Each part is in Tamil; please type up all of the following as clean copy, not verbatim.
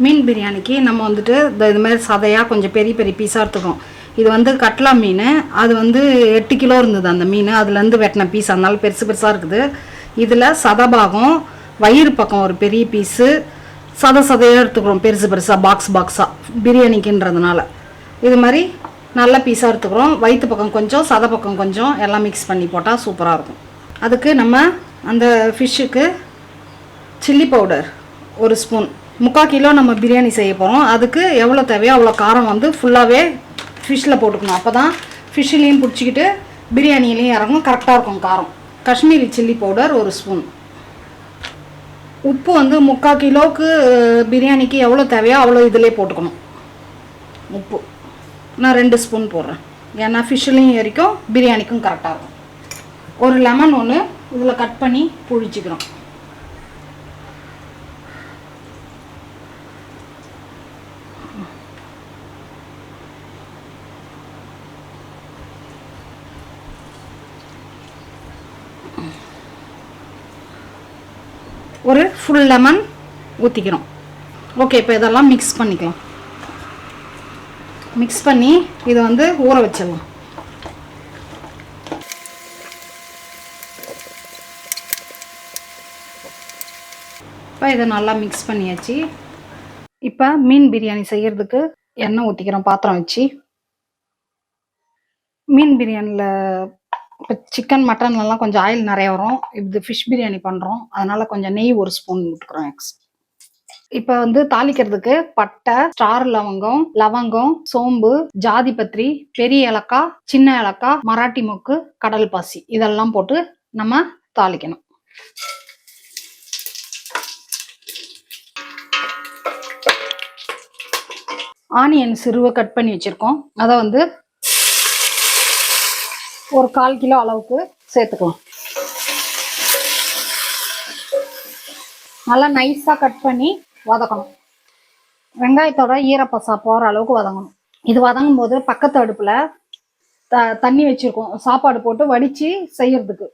மீன் பிரியாணிக்கு நம்ம வந்துட்டு இது மாதிரி சதையாக கொஞ்சம் பெரிய பெரிய பீஸாக எடுத்துக்கணும். இது வந்து கட்லா மீன், அது வந்து 8 கிலோ இருந்தது அந்த மீன், அதுலேருந்து வெட்டின பீஸ், அதனால பெருசு பெருசாக இருக்குது. இதில் சதபாகம், வயிறு பக்கம் ஒரு பெரிய பீஸு, சதையாக எடுத்துக்கிறோம் பெருசு பெருசாக பாக்ஸாக பிரியாணிக்குன்றதுனால. இது மாதிரி நல்ல பீஸாக எடுத்துக்கிறோம். வயிற்று பக்கம் கொஞ்சம், சதை பக்கம் கொஞ்சம், எல்லாம் மிக்ஸ் பண்ணி போட்டால் சூப்பராக இருக்கும். அதுக்கு நம்ம அந்த ஃபிஷ்ஷுக்கு சில்லி பவுடர் 1 ஸ்பூன், 3/4 கிலோ நம்ம பிரியாணி செய்ய போகிறோம். அதுக்கு எவ்வளோ தேவையோ அவ்வளோ காரம் வந்து ஃபுல்லாகவே ஃபிஷ்ஷில் போட்டுக்கணும். அப்போ தான் ஃபிஷ்ஷுலேயும் பிடிச்சிக்கிட்டு பிரியாணிலையும் இறங்கும், கரெக்டாக இருக்கும் காரம். Kashmiri chilli powder 1 spoon. உப்பு வந்து 3/4 கிலோவுக்கு பிரியாணிக்கு எவ்வளோ தேவையோ அவ்வளோ இதிலே போட்டுக்கணும். உப்பு நான் 2 ஸ்பூன் போடுறேன், ஏன்னா ஃபிஷ்ஷுலேயும் வரைக்கும் பிரியாணிக்கும் கரெக்டாக இருக்கும். ஒரு லெமன் ஒன்று இதில் கட் பண்ணி புழிச்சிக்கிறோம். ஒரு ஃபுல் லெமன் ஊற்றிக்கிறோம். ஓகே, இப்போ இதெல்லாம் மிக்ஸ் பண்ணிக்கலாம். மிக்ஸ் பண்ணி இதை வந்து ஊற வச்சிடலாம். இப்போ இதை நல்லா மிக்ஸ் பண்ணியாச்சு. இப்போ மீன் பிரியாணி செய்கிறதுக்கு எண்ணெய் ஊற்றிக்கிறோம் பாத்திரம் வச்சு. மீன் பிரியாணியில் இப்போ சிக்கன் மட்டன்லாம் கொஞ்சம் ஆயில் நிறைய வரும். இது ஃபிஷ் பிரியாணி பண்ணுறோம், அதனால் கொஞ்சம் நெய் 1 ஸ்பூன் விட்டுக்கிறோம் எக்ஸ். இப்போ வந்து தாளிக்கிறதுக்கு பட்டை, ஸ்டார் லவங்கம், சோம்பு, ஜாதிபத்திரி, பெரிய ஏலக்காய், சின்ன ஏலக்காய், மராட்டி மொக்கு, கடல் பாசி இதெல்லாம் போட்டு நம்ம தாளிக்கணும். ஆனியன் சிறுவை கட் பண்ணி வச்சுருக்கோம், அதை வந்து ஒரு 1/4 கிலோ அளவுக்கு சேர்த்துக்கலாம். நல்லா நைஸாக கட் பண்ணி வதக்கணும். வெங்காயத்தோட ஈரப்பசா போகிற அளவுக்கு வதங்கணும். இது வதங்கும் போது பக்கத்து அடுப்பில் தண்ணி வச்சுருக்கோம், சாப்பாடு போட்டு வடித்து செய்யறதுக்கு.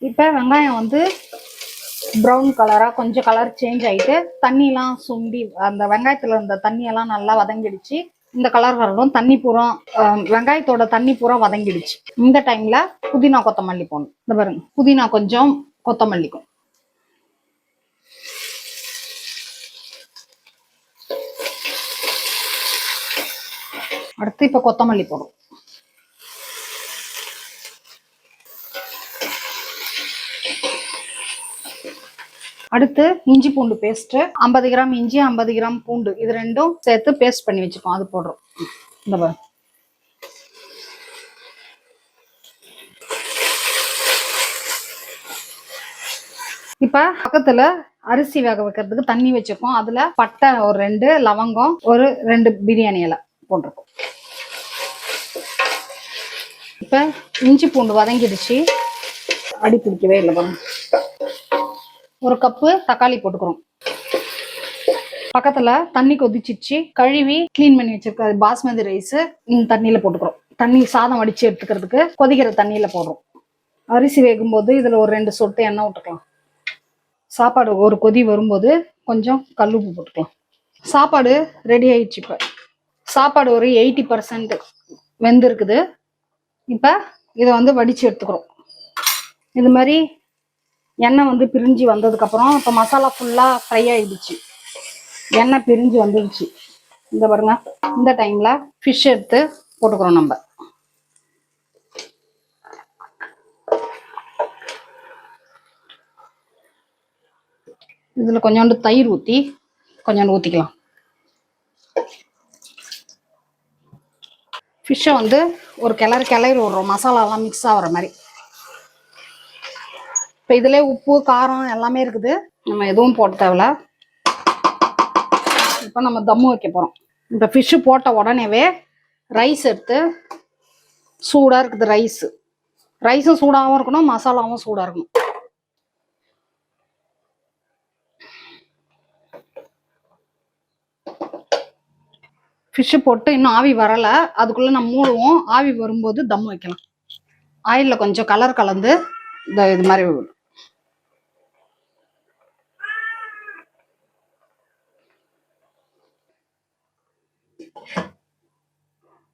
இப்போ வெங்காயம் வந்து ப்ரௌன் கலராக கொஞ்சம் கலர் சேஞ்ச் ஆகிட்டு தண்ணியெலாம் சுண்டி அந்த வெங்காயத்தில் இருந்த தண்ணியெல்லாம் நல்லா வதங்கிடுச்சு. இந்த கலர் வரணும். தண்ணி பூரா வெங்காயத்தோட தண்ணி பூரா வதங்கிடுச்சு. இந்த டைம்ல புதினா கொத்தமல்லி போடணும். இந்த பாருங்க, புதினா கொஞ்சம், கொத்தமல்லிக்கும். அடுத்து இப்ப கொத்தமல்லி போடும். அடுத்து இஞ்சி பூண்டு பேஸ்ட் 50 கிராம் இஞ்சி, 50 கிராம் பூண்டு, இது ரெண்டும் சேர்த்து பேஸ்ட் பண்ணி வச்சுக்கோம், அது போடுறோம். இந்த பாருங்க. இப்ப பக்கத்துல அரிசி வேக வைக்கிறதுக்கு தண்ணி வச்சிருக்கோம். அதுல பட்டை ஒரு 2, லவங்கம் ஒரு 2 பிரியாணி இலை போட்டிருக்கோம். இப்ப இஞ்சி பூண்டு வதங்கிடுச்சு, அடி பிடிக்கவே இல்லை பாருங்க. ஒரு கப்பு தக்காளி போட்டுக்கிறோம். பக்கத்துல தண்ணி கொதிச்சிச்சு, கழுவி கிளீன் பண்ணி வச்சிருக்க பாஸ்மதி ரைஸ் தண்ணியில போட்டுக்கிறோம். தண்ணி சாதம் வடிச்சு எடுத்துக்கிறதுக்கு கொதிக்கிற தண்ணியில போடுறோம். அரிசி வேகும் போது இதுல ஒரு 2 சொட்டு எண்ணெய் விட்டுக்கலாம். சாப்பாடு ஒரு கொதி வரும்போது கொஞ்சம் கல்லுப்பு போட்டுக்கலாம். சாப்பாடு ரெடி ஆயிடுச்சு. இப்ப சாப்பாடு ஒரு 80% வெந்திருக்குது. இப்ப இதை வந்து வடிச்சு எடுத்துக்கிறோம். இது மாதிரி எண்ணெய் வந்து பிரிஞ்சு வந்ததுக்கு அப்புறம் இப்ப மசாலா ஃபுல்லா ஃப்ரை ஆயிடுச்சு, எண்ணெய் பிரிஞ்சு வந்துடுச்சு. இந்த பாருங்க, இந்த டைம்ல ஃபிஷ் எடுத்து போட்டுக்கிறோம். நம்ம இதுல கொஞ்சோண்டு தயிர் ஊத்தி கொஞ்சோண்டு ஊத்திக்கலாம். ஃபிஷ்ஷை வந்து ஒரு கிளறி விடுறோம், மசாலாலாம் மிக்ஸ் ஆகிற மாதிரி. இப்போ இதுல உப்பு காரம் எல்லாமே இருக்குது, நம்ம எதுவும் போட தேவையில்ல. இப்போ நம்ம தம்மு வைக்க போறோம். இப்போ ஃபிஷ்ஷு போட்ட உடனேவே ரைஸ் எடுத்து, சூடாக இருக்குது ரைஸும் சூடாகவும் இருக்கணும், மசாலாவும் சூடாக இருக்கணும். ஃபிஷ்ஷு போட்டு இன்னும் ஆவி வரலை, அதுக்குள்ளே நம்ம மூடுவோம். ஆவி வரும்போது தம் வைக்கலாம். ஆயிலில் கொஞ்சம் கலர் கலந்து இது மாதிரி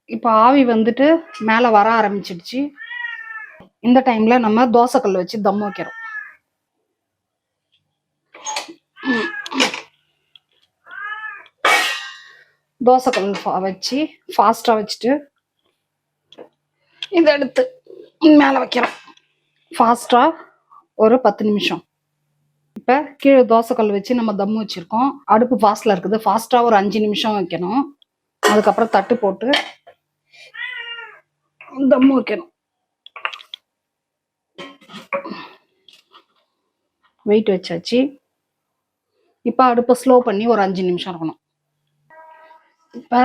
இப்போ ஆவி வந்துட்டு மேலே வர ஆரம்பிச்சிடுச்சு. இந்த டைம்ல நம்ம தோசைக்கல் வச்சு தம் வைக்கிறோம். தோசைக்கல் வச்சு ஃபாஸ்ட்டாக வச்சுட்டு இதை எடுத்து மேலே வைக்கிறோம். ஃபாஸ்ட்டாக ஒரு 10 நிமிஷம். இப்போ கீழே தோசைக்கல் வச்சு நம்ம தம் வச்சுருக்கோம். அடுப்பு ஃபாஸ்ட்டில் இருக்குது. ஃபாஸ்ட்டாக ஒரு 5 நிமிஷம் வைக்கணும். அதுக்கப்புறம் தட்டு போட்டு தம் வைக்கணும். வெயிட் வச்சாச்சு. இப்போ அடுப்பை ஸ்லோ பண்ணி ஒரு 5 நிமிஷம் இருக்கணும். இப்போ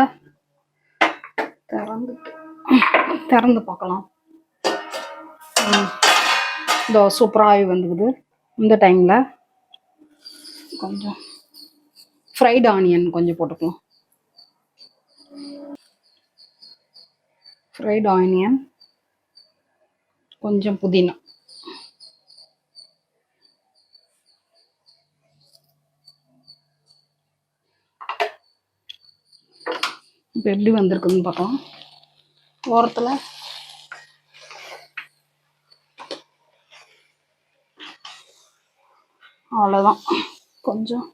திறந்து பார்க்கலாம். இதோ சூப்பராக ஆவி வந்துக்குது. இந்த டைமில் கொஞ்சம் ஃப்ரைட் ஆனியன் கொஞ்சம் போட்டுக்கலாம். ஃப்ரைட் ஆனியன், கொஞ்சம் புதினா. இப்போ எப்படி வந்திருக்குதுன்னு பார்க்கலாம். ஓரத்தில் அவ்வளோதான். கொஞ்சம்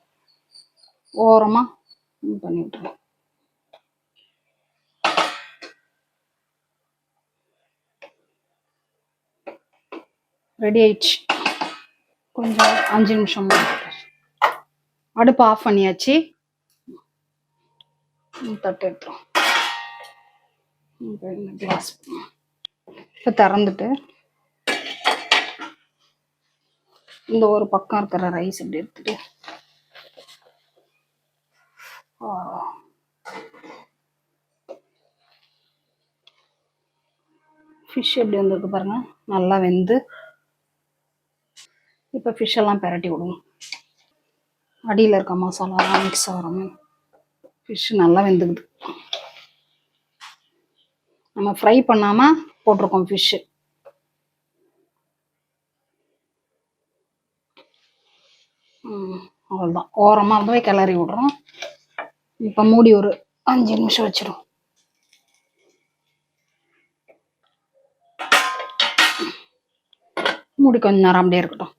ஓரமாக பண்ணி விட்டுருவோம். ரெடி ஆயிடுச்சு. கொஞ்சம் 5 நிமிஷம் அடுப்பு ஆஃப் பண்ணியாச்சு. தட்டு எடுத்துரும். கிளாஸ் இப்போ திறந்துட்டு இந்த ஒரு பக்கம் இருக்கிற ரைஸ் இப்படி எடுத்துட்டு ஃபிஷ் எப்படி வந்திருக்கு பாருங்க, நல்லா வெந்து. இப்போ ஃபிஷ் எல்லாம் பெரட்டி விடுவோம். அடியில் இருக்க மசாலாலாம் மிக்ஸ் ஆகிறோம். ஃபிஷ் நல்லா வெந்துக்குது. நம்ம ஃப்ரை பண்ணாமல் போட்டிருக்கோம் ஃபிஷ்ஷு. அவ்வளோதான். ஓரமாக இருந்தாவே கிளறி விட்றோம். இப்போ மூடி ஒரு 5 நிமிஷம் வச்சிடும். மூடி கொஞ்ச நேரம் அப்படியே இருக்கட்டும்.